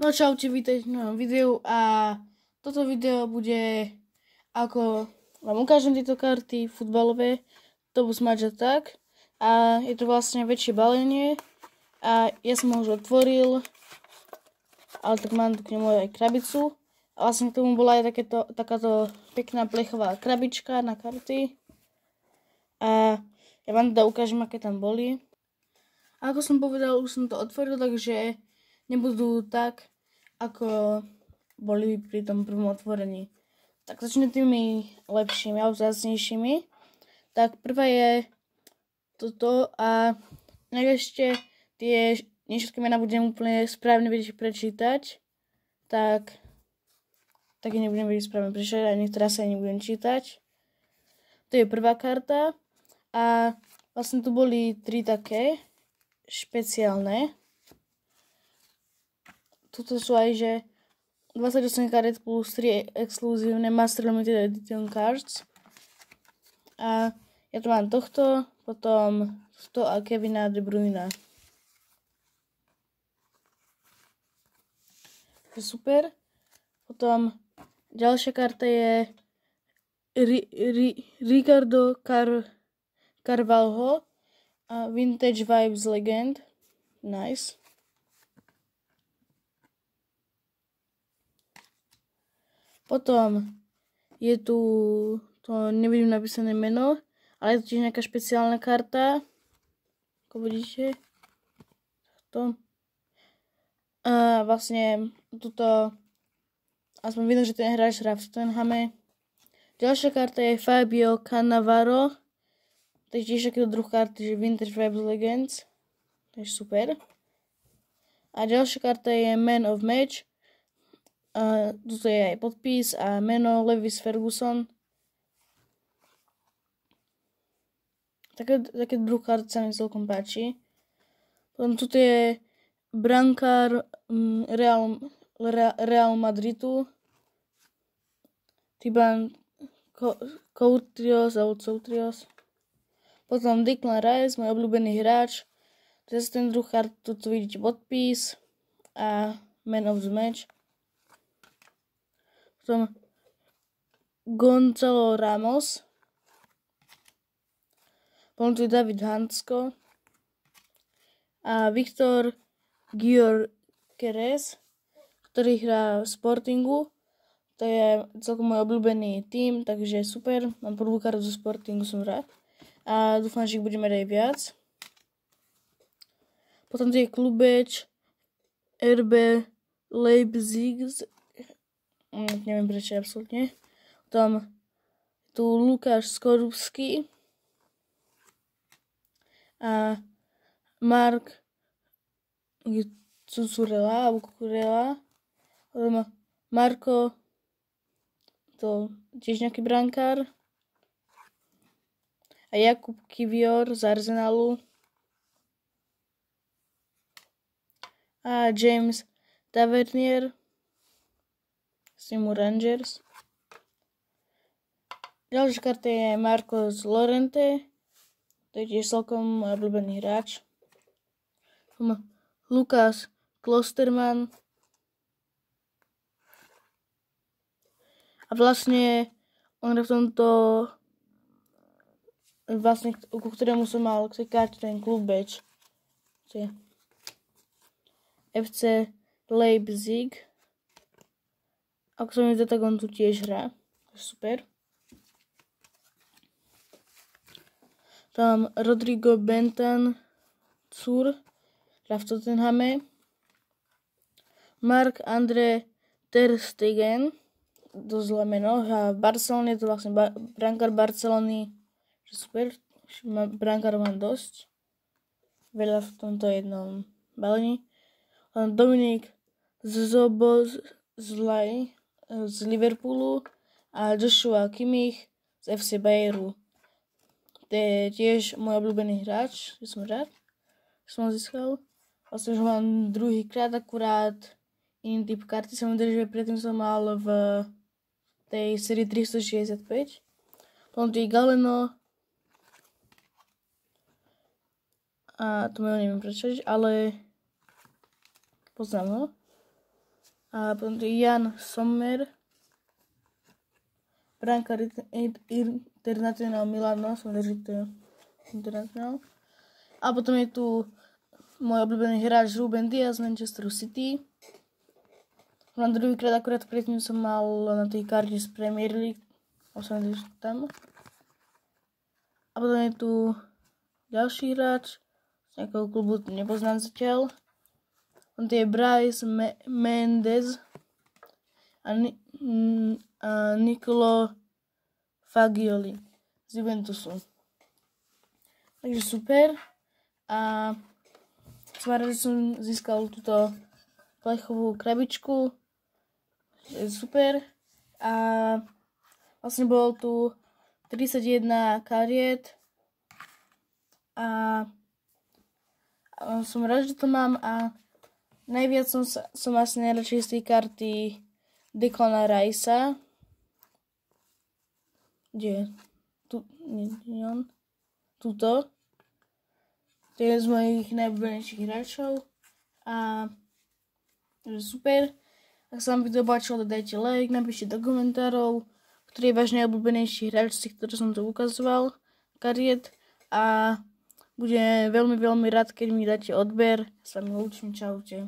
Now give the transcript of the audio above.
No čaute, vítajte v novom videu a toto video bude ako vám ukážem tieto karty futbalové, to bus matcha tak a je to vlastne väčšie balenie a ja som ho už otvoril, ale tak mám tu k nemu aj krabicu a vlastne k tomu bola aj takáto pekná plechová krabička na karty a ja vám teda ukážem, aké tam boli. A ako som povedal, už som to otvoril, takže nebudú tak, ako boli pri tom prvom otvorení. Tak začne tými lepšími a vzácnejšími. Tak prvá je toto a ešte tie všetky mená budem úplne správne vedieť prečítať. Tak nebudem vedieť správne prečítať a niektorá sa nebudem čítať. To je prvá karta a vlastne tu boli tri také špeciálne. Tuto sú aj, že 28 karet plus 3 exkluzívne Master Limited Edition cards. A ja tu mám tohto, potom to a Kevina De Bruyna. Super. Potom ďalšia karta je Ricardo Carvalho a Vintage Vibes Legend. Nice. Potom je tu, to nevidím napísané meno, ale je to tiež nejaká špeciálna karta. Ako vidíte. To. A vlastne tuto, aspoň vidno, že ten hráč hrá v Tottenhame. Ďalšia karta je Fabio Cannavaro. To je tiež takýto druh karty, že Vintage Vibes Legends. To je super. A ďalšia karta je Man of Match. Tuto je aj podpis a meno Lewis Ferguson. Také druh kart sa mi celkom páči. Potom tuto je brankár Real Madridu. Tiban Coutrios. Potom Declan Rice, môj obľúbený hráč. To je ten druh kart, tu vidíte podpis a Man of the Match. Potom Gonzalo Ramos. Potom tu je David Hansko. A Viktor Gyökeres, ktorý hrá v Sportingu. To je celkom môj obľúbený tím, takže super. Mám prvú kartu zo Sportingu, som rád. A dúfam, že ich budeme mať aj viac. Potom tu je klubeč RB Leipzig. Neviem prečo, absolútne. Potom tu Lukáš Skorupský a Mark Cucurella, potom Marko, to tiež nejaký brankár, a Jakub Kivior z Arsenalu a James Tavernier z týmu Rangers. Ďalšia karta je Marcos Llorente, to je tiež celkom obľúbený hráč. Lukas Klosterman. A vlastne on je v tomto, vlastne ku ktorému som mal k tej karte ten klub badge. FC Leipzig. Ako som videl, tak on tu tiež hrá. Super. Tam Rodrigo Bentan Cur hrá v Tottenhame. Mark Andre Ter Stegen, dosť zlé meno, hrá v Barcelone, to vlastne brankár Barcelony. Super, brankár mám dosť. Veľa v tomto jednom balení. Dominik Zobozlaj z Liverpoolu a Joshua Kimmich z FC Bayeru. To je tiež môj obľúbený hráč, som rád, že som ho získal. Vlastne už mám druhýkrát, akurát iný typ karty som videl, že predtým som mal v tej sérii 365. Potom tu je Galeno a to meno neviem prečítať, ale poznám ho. A potom tu je Jan Sommer, brankár Internacional Milano, som veril, že to je Internacional. A potom je tu môj obľúbený hráč Ruben Dias z Manchesteru City. Na druhýkrát akurát predtým som mal na tej karte z Premier League, a som tam. A potom je tu ďalší hráč z nejakého klubu, nepoznám zatiaľ. On to je Bryce Mendes a Nicolo Fagioli z Juventusu. Takže super. A som rád, že som získal túto plechovú krabičku. Je super. A vlastne bolo tu 31 kariet. A som rád, že to mám. A najviac som asi najradšej z tej karty Declana Ricea. Kde je? Tu, nie on. Tuto. To je z mojich najobľúbenejších hráčov. A super. Ak sa vám video páčilo, dajte like, napíšte do komentárov, ktorý je váš najobľúbenejší hráč z tých, ktoré som tu ukazoval, kariet. A budem veľmi rád, keď mi dáte odber. S vami lúčim, čaute.